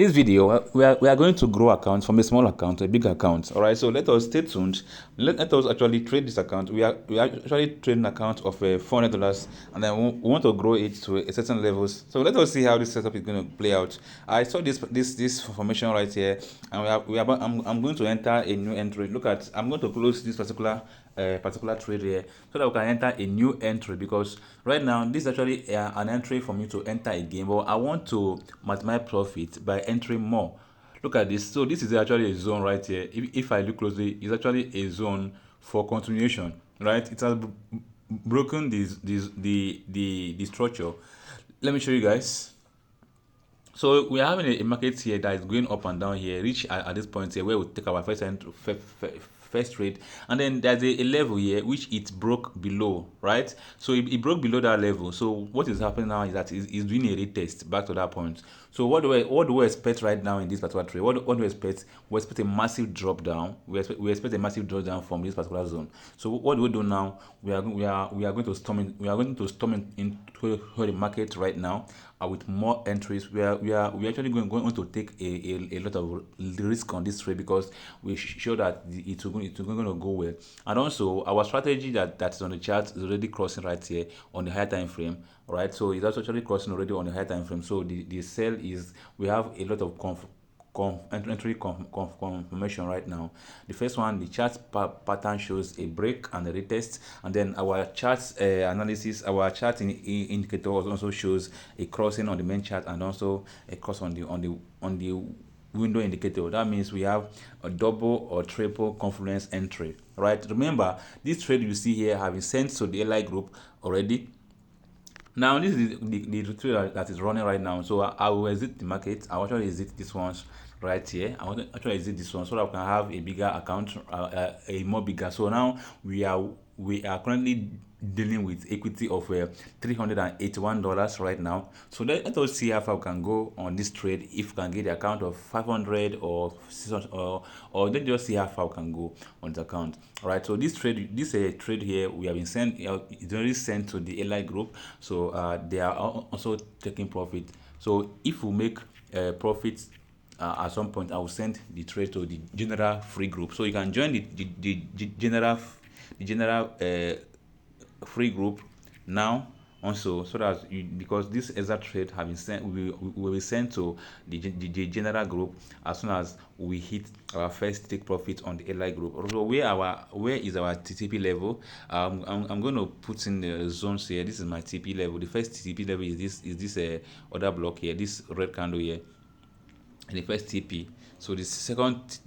This video, we are going to grow accounts from a small account to a big account. All right, so let us stay tuned. Let us actually trade this account. We are actually trading an account of $400, and then we want to grow it to a certain levels. So let us see how this setup is going to play out. I saw this formation right here, and I'm going to enter a new entry. Look at, I'm going to close this particular trade here so that we can enter a new entry, because right now this is actually an entry for me to enter a game, but I want to multiply profit by entering more. Look at this. So this is actually a zone right here. If I look closely, it's actually a zone for continuation, right? It has broken the structure. Let me show you guys. So we are having a market here that is going up and down here, reach at this point here where we take our first trade, and then there's a level here which it broke below, right? So it broke below that level. So what is happening now is that it's doing a retest back to that point. So what do we expect right now in this particular trade? What do we expect? We expect a massive drop down. We expect a massive drop down from this particular zone. So what do we do now? We are going to storm in. We are going to storm into the market right now with more entries. We actually going to take a lot of risk on this trade, because we show that it's going to go well. And also our strategy that's on the chart is already crossing right here on the higher time frame. All right, so it's actually crossing already on the higher time frame. So the sell is, we have a lot of entry confirmation right now. The first one, the chart pattern shows a break and a retest, and then our charts analysis, our chart indicator also shows a crossing on the main chart and also a cross on the window indicator. That means we have a double or triple confluence entry, right? Remember, this trade you see here have been sent to the LI group already. Now this is the trade that is running right now. So I will exit the market. I will actually exit this one right here. I want to actually exit this one so that we can have a bigger account, a more bigger. So now we are currently dealing with equity of $381 right now. So let us see how far we can go on this trade. If we can get the account of 500 or 600, or let's just see how far we can go on the account. All right, so this trade here we have been sent, it's already sent to the LI group. So they are also taking profit. So if we make profits at some point, I will send the trade to the general free group, so you can join the general free group now also, so that because this exact trade have been sent, will be sent to the general group as soon as we hit our first take profit on the LI group. Also, where is our TTP level? I'm going to put in the zones here. This is my TP level. The first TTP level is this other block here, this red candle here, and the first TP. So the second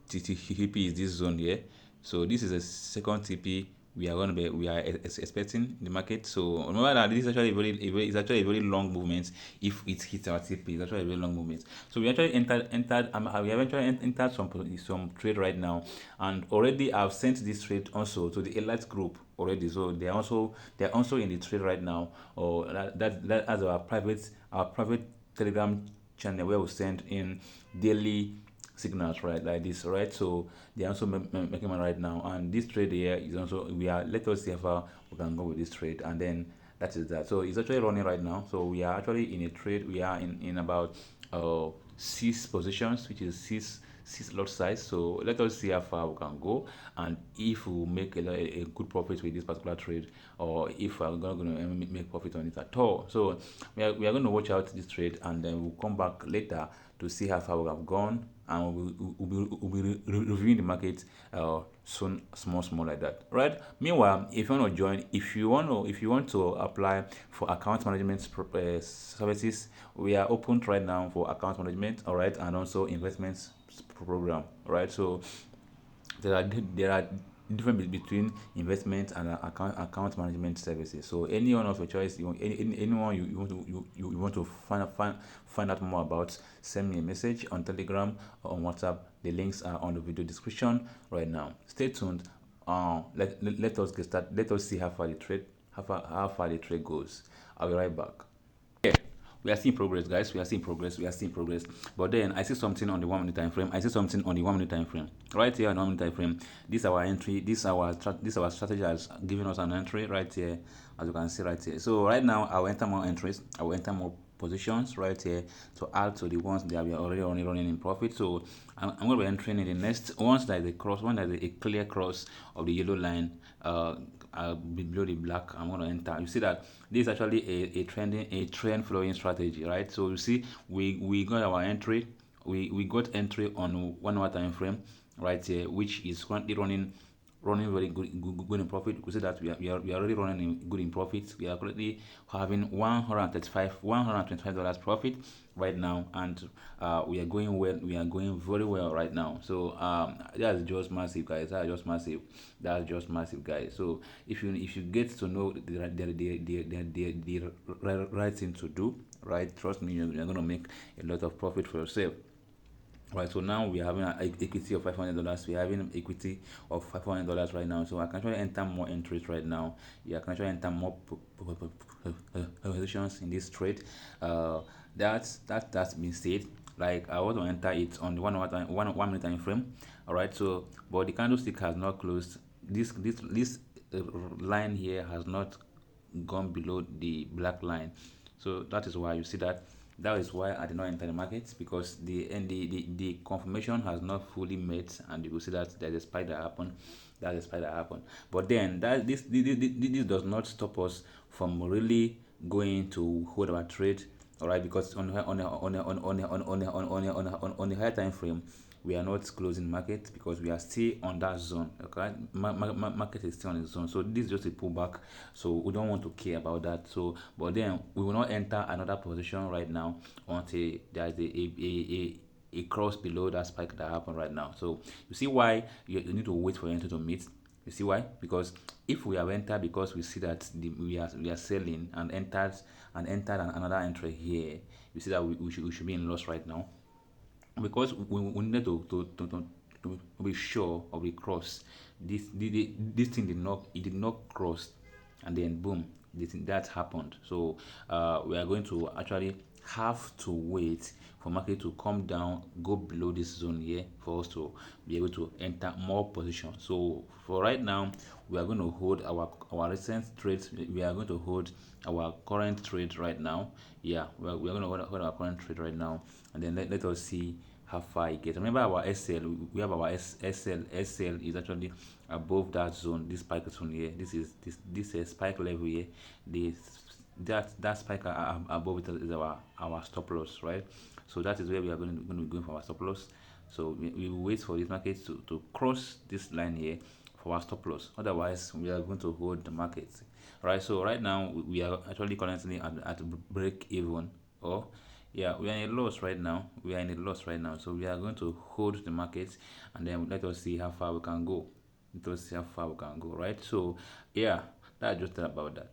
TTP is this zone here. So this is a second TP we are expecting the market. So remember that this is actually it's actually a very long movement. If it hits our TP, it's actually a very long movement. So we actually entered we have actually entered some trade right now, and already I've sent this trade also to the elite group already. So they're also in the trade right now. Or that as our private Telegram channel, where we send in daily signals, right, like this, right? So they're also making money right now, and this trade here is also, let us see how far we can go with this trade, and then that is that. So it's actually running right now. So we are actually in a trade. We are in about 6 positions, which is six lot size. So let us see how far we can go, and if we make a good profit with this particular trade, or if we're not going to make profit on it at all. So we are going to watch out this trade, and then we'll come back later to see how far we have gone, and we'll be reviewing the market soon, small like that, right? Meanwhile, if you want to join, if you want to apply for account management services, we are open right now for account management, all right, and also investments program, right? So there are difference between investment and account management services. So any one of your choice, anyone you want to find out more about, send me a message on Telegram or on WhatsApp. The links are on the video description right now. Stay tuned. Let us get started. Let us see how far the trade goes. I'll be right back. We are seeing progress, guys. We are seeing progress. But then I see something on the 1 minute time frame. Right here on the 1 minute time frame. This is our entry. This is our strategy has given us an entry right here, as you can see right here. So right now I will enter more entries. I will enter more positions right here to add to the ones that we are already running in profit. So I'm going to be entering in the next once there is a cross, once there is a clear cross of the yellow line below the black. I'm going to enter. You see that this is actually a trend following strategy, right? So you see we got our entry, we got entry on 1 hour time frame right here, which is currently running very good in profit. You could see that we are already running good in profit. We are currently having $125 profit right now, and we are going well. We are going very well right now. So that's just massive, guys. That's just massive, guys. So if you get to know the right thing to do, right, trust me, you're gonna make a lot of profit for yourself. Right, so now we are having an equity of $500. We are having equity of $500 right now. So I can actually enter more entries right now. Yeah, I can actually enter more positions in this trade. That's been said. Like I want to enter it on the 1 hour time, 1 minute time frame. All right. So, but the candlestick has not closed. This line here has not gone below the black line. So that is why you see that. That is why I did not enter the market, because the confirmation has not fully met, and you will see that there's a spike that happened. That's a spike that happened. But then that this does not stop us from really going to hold our trade. All right, because on the higher time frame, we are not closing market because we are still on that zone. Okay, market is still on the zone, so this is just a pullback, so we don't want to care about that. So but then we will not enter another position right now until there is a cross below that spike that happened right now. So you see why you need to wait for entry to meet. You see why? Because if we have entered because we see that we are selling and entered another entry here, you see that we should be in loss right now, because we needed to be sure of the cross. This thing did not cross, and then boom, that happened. So we are going to actually have to wait for market to come down, go below this zone here, for us to be able to enter more positions. So for right now, we are going to hold our recent trades. We are going to hold our current trade right now. Yeah, we are going to hold our current trade right now, and then let us see how far it gets. Remember our SL, we have our SL is actually above that zone, this spike zone here. This spike level here. This that spike above it is our stop loss, right? So that is where we are going to be going for our stop loss. So we will wait for this market to cross this line here for our stop loss. Otherwise, we are going to hold the market. Right. So right now we are actually currently at break even, or yeah, we are in a loss right now. So we are going to hold the market, and then let us see how far we can go. Right? So yeah, that's just about that.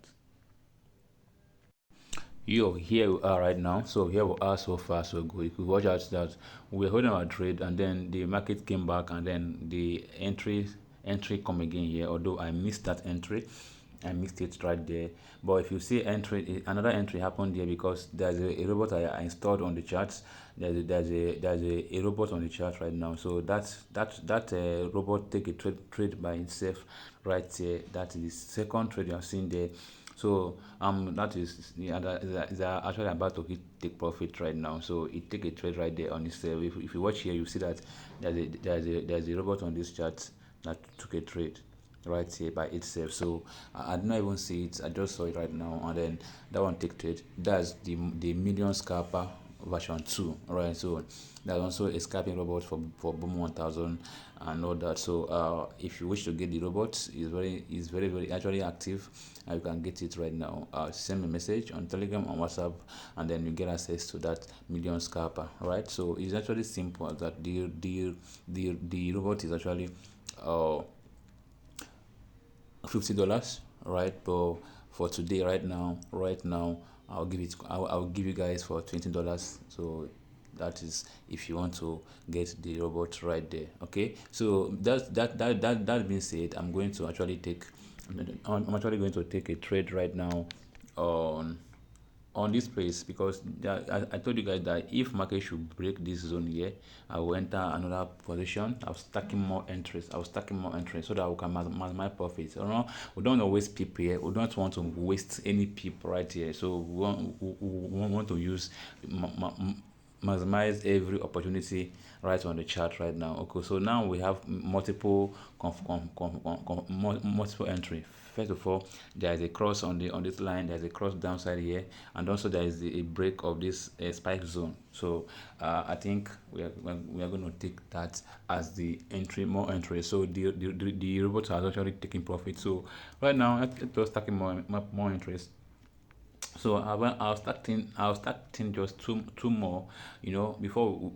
Yo, here we are right now. So here we are, so far so good. If you watch out that we're holding our trade, and then the market came back, and then the entry come again here. Although I missed that entry, I missed it right there. But if you see another entry happened there, because there's a robot I installed on the charts. There's a robot on the chart right now. So that robot take a trade by itself right there. That is the second trade you are seeing there. So that is the other is actually about to take profit right now. So it take a trade right there on itself. If you watch here, you see that there's a robot on this chart that took a trade right here by itself. So I did not even see it. I just saw it right now, and then that one take trade. That's the million scalper version 2. Right. So there's also a scalping robot for Boom 1000 and all that. So if you wish to get the robot, is very actually active, and you can get it right now. Send me a message on Telegram, on WhatsApp, and then you get access to that million scalper. Right. So it's actually simple. That the robot is actually $50, right? But for today, right now, I'll give you guys for $20. So that is if you want to get the robot right there. Okay. So that being said, I'm actually going to take a trade right now on on this place, because I told you guys that if market should break this zone here, I will enter another position. I'll stacking more entries. I'll stacking more entries so that we can maximize profits. You know, we don't want to waste peep here. We don't want to waste any peep right here. So we want to use maximize every opportunity right on the chart right now. Okay, so now we have multiple multiple entry. First of all, there is a cross on this line. There's a cross downside here, and also there is a break of this spike zone. So I think we are going to take that as the entry, more entry. So the robot has actually taken profit. So right now, let's taking more interest. So I was starting just two more, before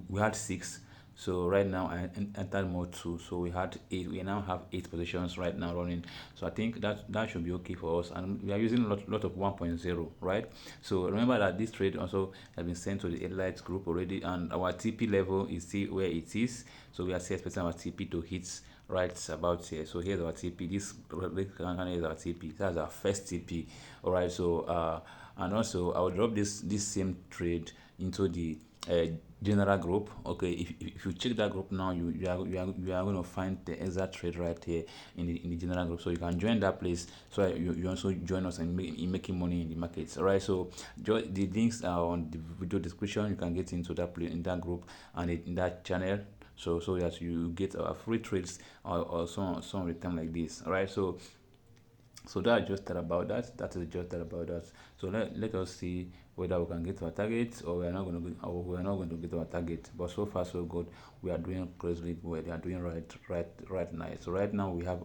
we had six. So right now I entered more two. So we had eight. We now have eight positions right now running. So I think that should be okay for us. And we are using a lot of 1.0, right? So remember that this trade also has been sent to the Elite group already, and our TP level is still where it is. So we are still expecting our TP to hit right about here. So here's our TP. This red line is our TP. That's our first TP. All right. So and also I will drop this same trade into the general group. Okay, if you check that group now, you are going to find the exact trade right here in the general group, so you can join that place, so that you also join us in making money in the markets. All right, so the links are on the video description. You can get into that place in that group and in that channel, so that you get free trades or some return like this. All right, so that's just that about that. That is just that about that. So let us see whether we can get to our target, or we are not going to or we are not going to get to our target. But so far so good. We are doing closely well. They are doing right nice. So right now we have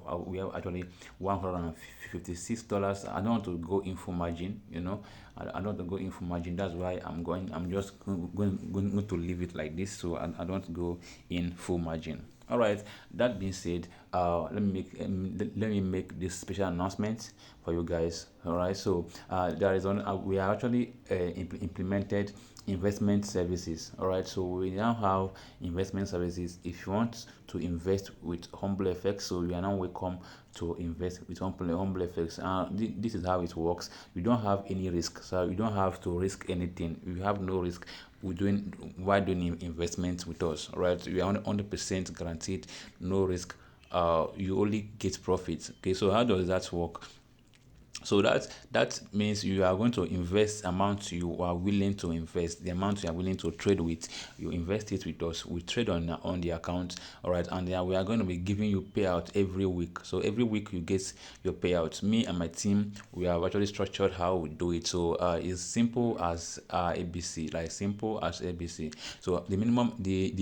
actually $156. I don't want to go in full margin. I don't want to go in full margin. That's why I'm just going to leave it like this. So I don't want to go in full margin. All right. That being said, let me make this special announcement for you guys. All right. So we are actually implemented investment services. All right. So we now have investment services. If you want to invest with HumbleFx, so you are now welcome to invest with HumbleFx. This is how it works. You don't have any risk, so you don't have to risk anything. You have no risk why doing investments with us, right? You are 100% guaranteed, no risk. You only get profits. Okay, so how does that work? So that means you are going to invest amount you are willing to invest, the amount you are willing to trade with. You invest it with us. We trade on the account, all right, and then we are going to be giving you payout every week. So every week you get your payout. Me and my team, we have actually structured how we do it. So it's simple as ABC, like simple as ABC. So the minimum, the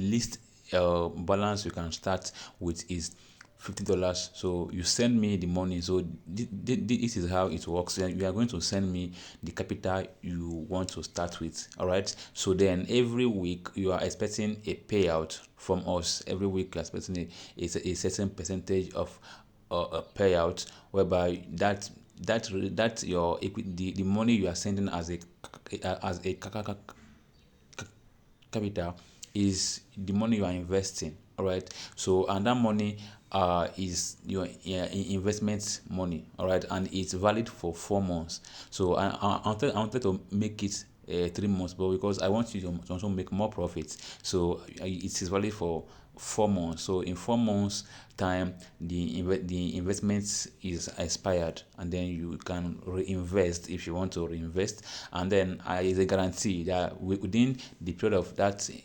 least balance you can start with is $50. So you send me the money. So this is how it works. You are going to send me the capital you want to start with. All right. So then every week you are expecting a payout from us. Every week you are expecting a certain percentage of a payout, whereby that your the money you are sending as a capital is the money you are investing. All right. So and that money is your investment money. All right, and it's valid for 4 months. So I wanted to make it 3 months, but because I want you to also make more profits, so it is valid for 4 months. So in 4 months time, the investment is expired, and then you can reinvest if you want to reinvest. And then is a guarantee that within the period of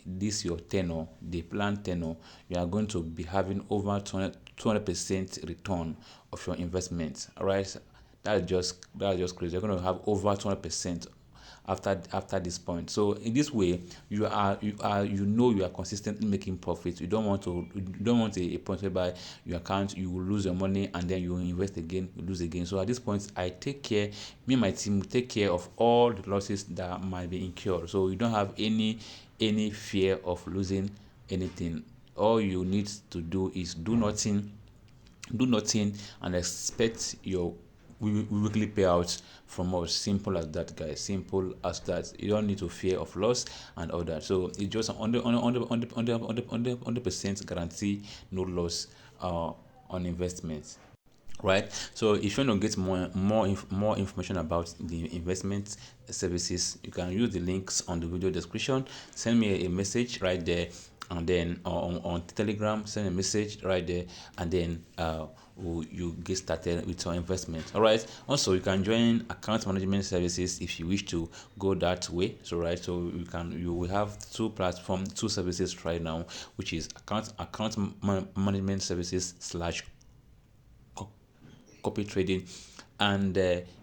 this your tenor, the planned tenor, you are going to be having over 200% return of your investment. All right, that's just crazy. You're going to have over 200% after this point. So in this way, you are consistently making profits. You don't want a point whereby you will lose your money, and then you will invest again, you lose again. So at this point, me and my team will take care of all the losses that might be incurred. So you don't have any fear of losing anything. All you need to do is do nothing and expect your weekly payouts from us. Simple as that, guys. Simple as that. You don't need to fear of loss and all that. So it's just on the percent guarantee, no loss on investments. right? So if you want to get more information about the investment services, you can use the links on the video description. Send me a message right there, and then on Telegram, send a message right there, and then you get started with your investment. All right. Also, you can join account management services if you wish to go that way. So right, so you will have two services right now, which is management services slash copy trading, and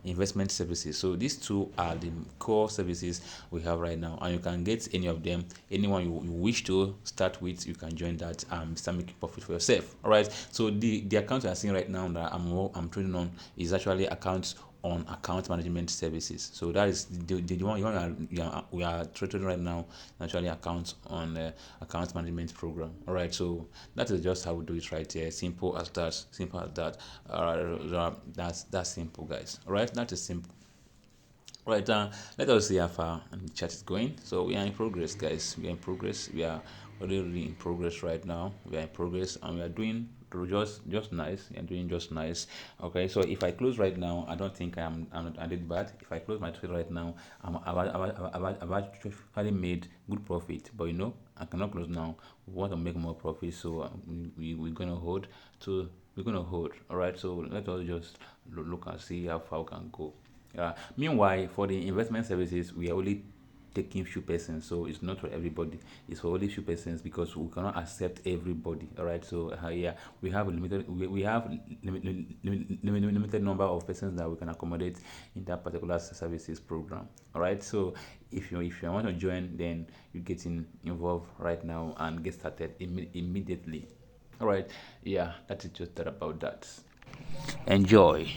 investment services. So these two are the core services we have right now, and you can get any of them. Anyone you wish to start with, you can join that start making profit for yourself. All right. So the account you are seeing right now that I'm trading on is actually accounts on account management services. So that is the one we are trading right now, actually accounts on account management program. All right, so that is just how we do it right here. Simple as that. Simple as that. That's simple, guys. All right, that is simple. Right, let us see how far the chat is going. So we are in progress, guys. We are in progress. We are really in progress right now. We are in progress, and we are doing just nice. We are doing just nice. Okay, so if I close right now, I don't think I did bad. If I close my trade right now, I've actually made good profit. But I cannot close now. We want to make more profit, so we're gonna hold. To we're gonna hold. All right. So let us just look and see how far we can go. Meanwhile, for the investment services, we are only taking few persons, so it's not for everybody. It's for only few persons because we cannot accept everybody. All right. So yeah, we have limited number of persons that we can accommodate in that particular services program. All right. So if you want to join, then you involved right now and get started immediately. All right. Yeah, that is just that about that. Enjoy.